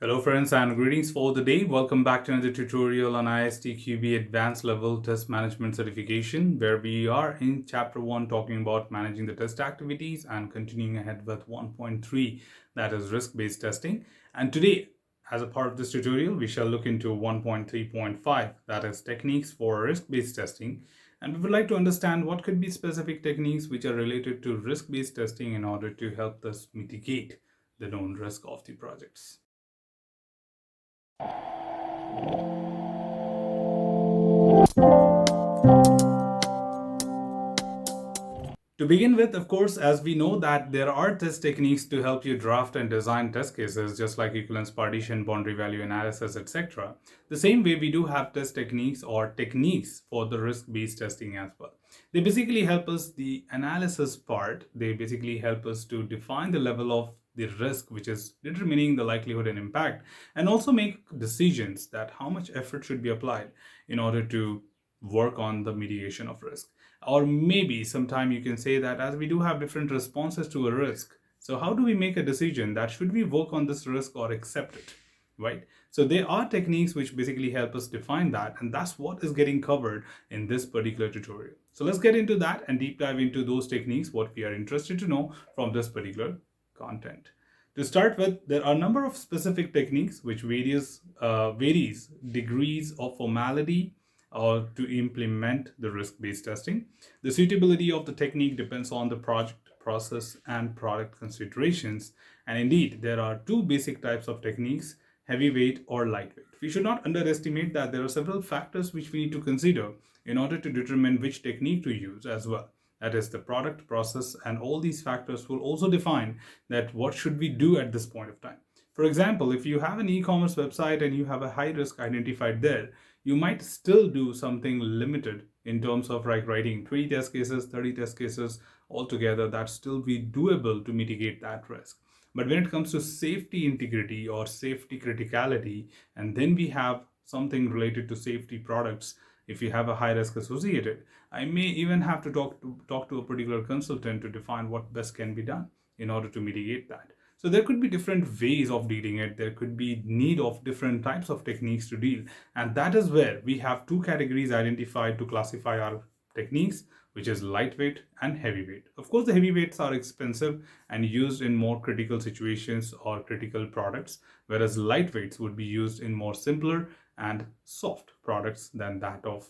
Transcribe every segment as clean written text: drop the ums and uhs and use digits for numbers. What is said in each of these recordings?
Hello friends and greetings for the day. Welcome back to another tutorial on ISTQB Advanced Level Test Management Certification, where we are in chapter 1 talking about managing the test activities and continuing ahead with 1.3, that is risk-based testing. And today, as a part of this tutorial, we shall look into 1.3.5, that is techniques for risk-based testing. And we would like to understand what could be specific techniques which are related to risk-based testing in order to help us mitigate the known risk of the projects. To begin with, of course, as we know that there are test techniques to help you draft and design test cases, just like equivalence partition, boundary value analysis, etc. The same way we do have test techniques or techniques for the risk-based testing as well. They basically help us the analysis part. They basically help us to define the level of the risk, which is determining the likelihood and impact, and also make decisions that how much effort should be applied in order to work on the mitigation of risk. Or maybe sometime you can say that as we do have different responses to a risk, so how do we make a decision that should we work on this risk or accept it, right? So there are techniques which basically help us define that, and that's what is getting covered in this particular tutorial. So let's get into that and deep dive into those techniques, what we are interested to know from this particular content. To start with, there are a number of specific techniques which varies degrees of formality or to implement the risk-based testing. The suitability of the technique depends on the project, process, and product considerations. And indeed, there are two basic types of techniques, heavyweight or lightweight. We should not underestimate that there are several factors which we need to consider in order to determine which technique to use as well. That is the product, process, and all these factors will also define that what should we do at this point of time. For example, if you have an e-commerce website and you have a high risk identified there, you might still do something limited in terms of like writing 20 test cases, 30 test cases altogether. That still be doable to mitigate that risk. But when it comes to safety integrity or safety criticality, and then we have something related to safety products, if you have a high risk associated, I may even have to talk to a particular consultant to define what best can be done in order to mitigate that. So there could be different ways of dealing it. There could be need of different types of techniques to deal. And that is where we have two categories identified to classify our techniques, which is lightweight and heavyweight. Of course, the heavyweights are expensive and used in more critical situations or critical products, whereas lightweights would be used in more simpler and soft products than that of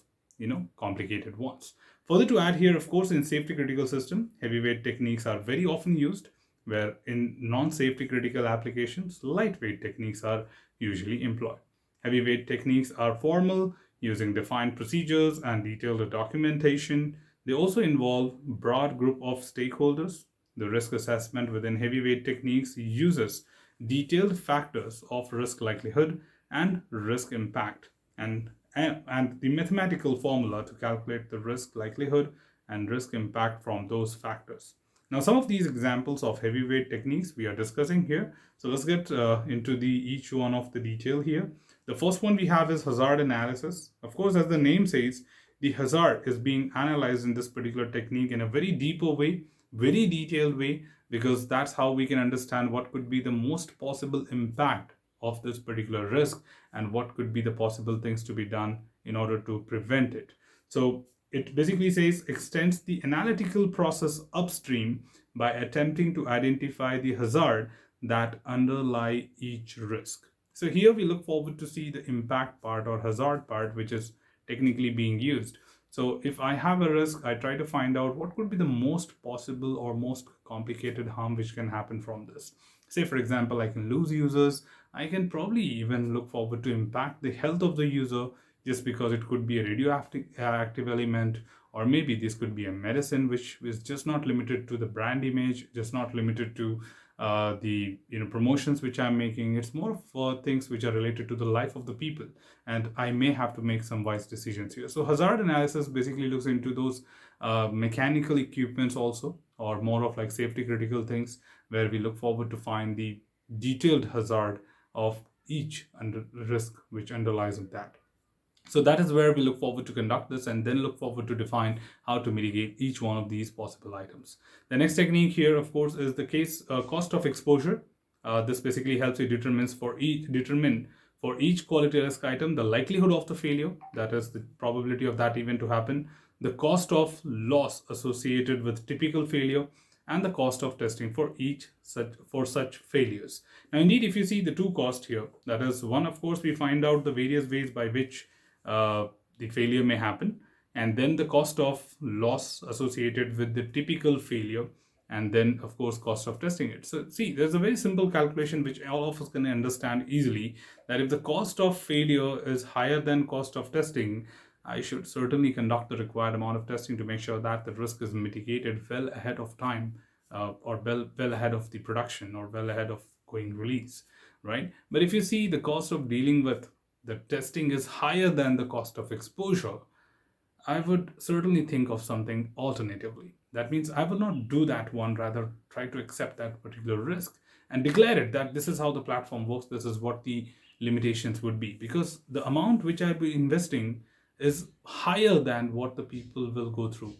complicated ones. Further to add here, of course, in safety critical system, heavyweight techniques are very often used, where in non-safety critical applications, lightweight techniques are usually employed. Heavyweight techniques are formal, using defined procedures and detailed documentation. They also involve broad group of stakeholders. The risk assessment within heavyweight techniques uses detailed factors of risk likelihood and risk impact and the mathematical formula to calculate the risk likelihood and risk impact from those factors. Now, some of these examples of heavyweight techniques we are discussing here. So let's get into each one of the detail here. The first one we have is hazard analysis. Of course, as the name says, the hazard is being analyzed in this particular technique in a very deeper way, very detailed way, because that's how we can understand what could be the most possible impact of this particular risk and what could be the possible things to be done in order to prevent it. So it basically says extends the analytical process upstream by attempting to identify the hazard that underlie each risk. So here we look forward to see the impact part or hazard part, which is technically being used. So if I have a risk, I try to find out what could be the most possible or most complicated harm which can happen from this. Say, for example, I can lose users. I can probably even look forward to impact the health of the user just because it could be a radioactive active element, or maybe this could be a medicine which is just not limited to the brand image, just not limited to the promotions which I'm making. It's more for things which are related to the life of the people, and I may have to make some wise decisions here. So hazard analysis basically looks into those mechanical equipments also, or more of like safety critical things, where we look forward to find the detailed hazard of each risk which underlies of that. So that is where we look forward to conduct this and then look forward to define how to mitigate each one of these possible items. The next technique here, of course, is the case cost of exposure. This basically helps you determine for each quality risk item the likelihood of the failure, that is the probability of that event to happen, the cost of loss associated with typical failure, and the cost of testing for such failures. Now, indeed, if you see the two costs here, that is one, of course, we find out the various ways by which the failure may happen, and then the cost of loss associated with the typical failure, and then of course cost of testing it. So see, there's a very simple calculation which all of us can understand easily, that if the cost of failure is higher than cost of testing, I should certainly conduct the required amount of testing to make sure that the risk is mitigated well ahead of time, or well ahead of the production, or well ahead of going release, right? But if you see the cost of dealing with the testing is higher than the cost of exposure, I would certainly think of something alternatively. That means I will not do that one, rather try to accept that particular risk and declare it that this is how the platform works, this is what the limitations would be, because the amount which I'll be investing is higher than what the people will go through,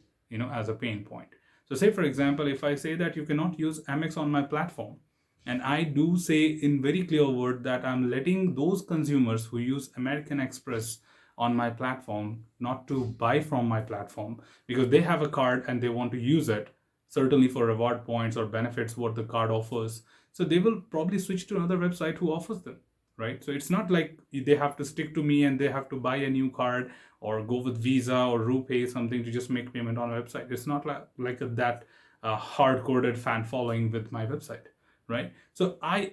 as a pain point. So say, for example, if I say that you cannot use Amex on my platform, and I do say in very clear word that I'm letting those consumers who use American Express on my platform not to buy from my platform because they have a card and they want to use it, certainly for reward points or benefits what the card offers. So they will probably switch to another website who offers them, right? So it's not like they have to stick to me and they have to buy a new card or go with Visa or RuPay, something to just make payment on a website. It's not like that hard-coded fan following with my website, right? So I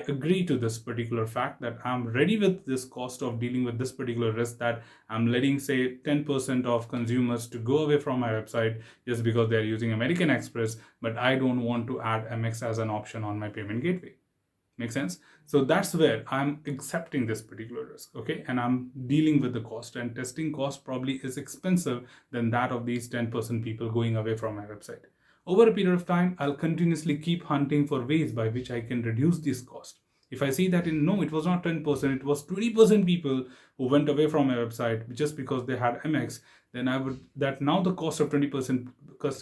agree to this particular fact that I'm ready with this cost of dealing with this particular risk, that I'm letting, say, 10% of consumers to go away from my website just because they're using American Express, but I don't want to add MX as an option on my payment gateway. Make sense? So that's where I'm accepting this particular risk, okay? And I'm dealing with the cost, and testing cost probably is expensive than that of these 10% people going away from my website. Over a period of time, I'll continuously keep hunting for ways by which I can reduce this cost. If I see that no, it was not 10%, it was 20% people who went away from my website just because they had MX, then now the cost of 20%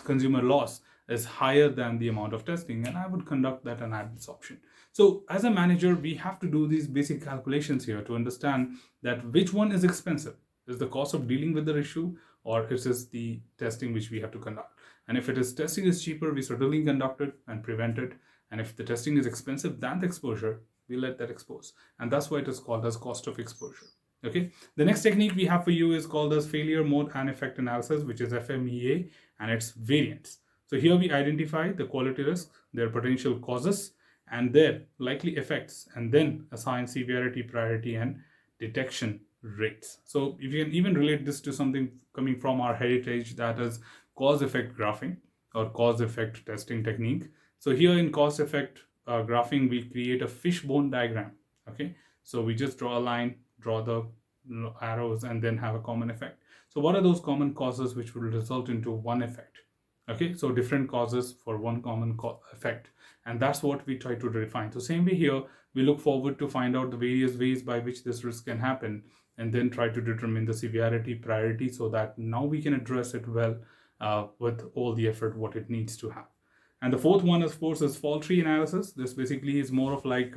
consumer loss is higher than the amount of testing, and I would conduct that and add this option. So as a manager, we have to do these basic calculations here to understand that which one is expensive. Is the cost of dealing with the issue, or it is the testing which we have to conduct? And if it is testing is cheaper, we certainly conduct it and prevent it. And if the testing is expensive than the exposure, we let that expose. And that's why it is called as cost of exposure. Okay. The next technique we have for you is called as failure mode and effect analysis, which is FMEA, and its variants. So here we identify the quality risks, their potential causes, and their likely effects, and then assign severity, priority, and detection rates. So if you can even relate this to something coming from our heritage, that is cause-effect graphing or cause-effect testing technique. So here in cause-effect graphing, we create a fishbone diagram. Okay, so we just draw a line, draw the arrows, and then have a common effect. So what are those common causes which will result into one effect? Okay, so different causes for one common effect, and that's what we try to define. So same way here, we look forward to find out the various ways by which this risk can happen, and then try to determine the severity, priority, so that now we can address it well with all the effort what it needs to have. And the fourth one, of course, is fault tree analysis. This basically is more of like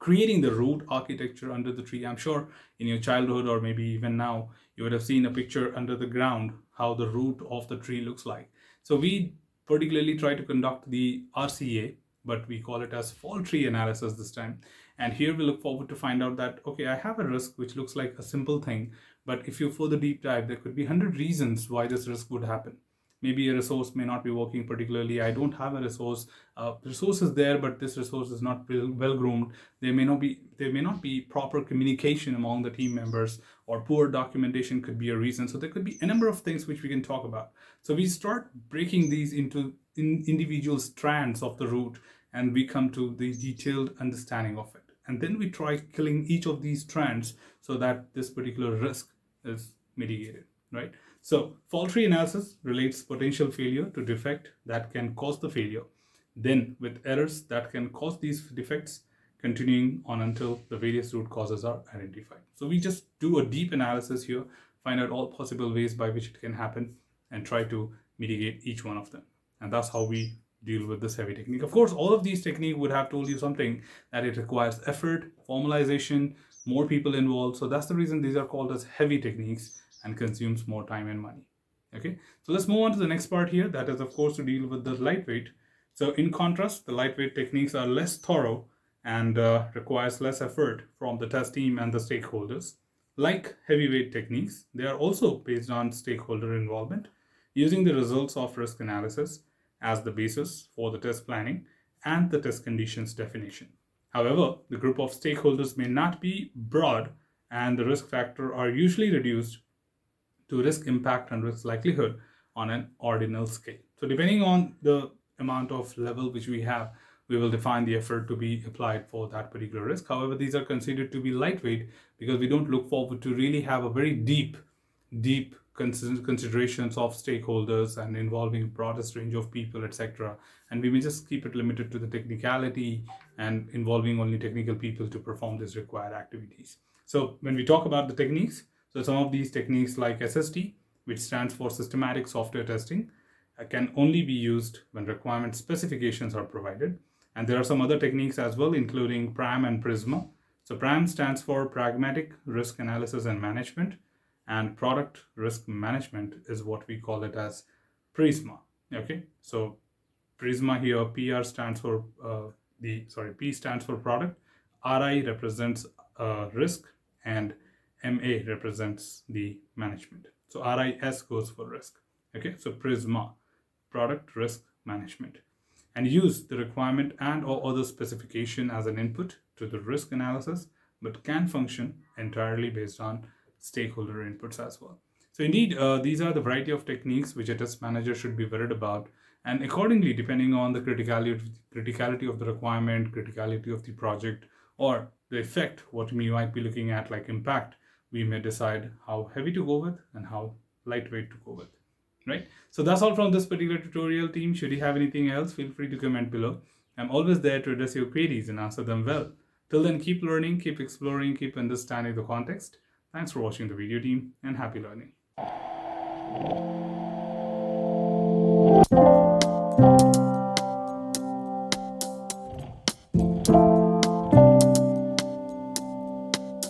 creating the root architecture under the tree. I'm sure in your childhood, or maybe even now, you would have seen a picture under the ground, how the root of the tree looks like. So we particularly try to conduct the RCA, but we call it as fault tree analysis this time. And here we look forward to find out that, okay, I have a risk which looks like a simple thing, but if you further deep dive, there could be 100 reasons why this risk would happen. Maybe a resource may not be working particularly. I don't have a resource. Resource is there, but this resource is not well groomed. There may not be proper communication among the team members, or poor documentation could be a reason. So there could be a number of things which we can talk about. So we start breaking these into individual strands of the root, and we come to the detailed understanding of it. And then we try killing each of these strands so that this particular risk is mitigated, right? So fault tree analysis relates potential failure to defect that can cause the failure, then with errors that can cause these defects, continuing on until the various root causes are identified. So we just do a deep analysis here, find out all possible ways by which it can happen, and try to mitigate each one of them. And that's how we deal with this heavy technique. Of course, all of these techniques would have told you something, that it requires effort, formalization, more people involved. So that's the reason these are called as heavy techniques and consumes more time and money. Okay, so let's move on to the next part here. That is, of course, to deal with the lightweight. So in contrast, the lightweight techniques are less thorough and requires less effort from the test team and the stakeholders. Like heavyweight techniques, they are also based on stakeholder involvement, using the results of risk analysis as the basis for the test planning and the test conditions definition. However, the group of stakeholders may not be broad, and the risk factor are usually reduced to risk impact and risk likelihood on an ordinal scale. So depending on the amount of level which we have, we will define the effort to be applied for that particular risk. However, these are considered to be lightweight because we don't look forward to really have a very deep considerations of stakeholders and involving broadest range of people, etc. And we may just keep it limited to the technicality and involving only technical people to perform these required activities. So when we talk about the techniques, so some of these techniques like SST, which stands for Systematic Software Testing, can only be used when requirement specifications are provided. And there are some other techniques as well, including PRAM and PRISMA. So PRAM stands for Pragmatic Risk Analysis and Management, and Product Risk Management is what we call it as PRISMA. Okay, so PRISMA here, PR stands for P stands for product, RI represents risk, and MA represents the management. So RIS goes for risk. Okay, so PRISMA, Product Risk Management, and use the requirement and or other specification as an input to the risk analysis, but can function entirely based on stakeholder inputs as well. So indeed, these are the variety of techniques which a test manager should be worried about, and accordingly, depending on the criticality of the requirement, criticality of the project, or the effect, what we might be looking at like impact, we may decide how heavy to go with and how lightweight to go with. Right? So that's all from this particular tutorial, team. Should you have anything else, feel free to comment below. I'm always there to address your queries and answer them well. Till then, keep learning, keep exploring, keep understanding the context. Thanks for watching the video, team, and happy learning.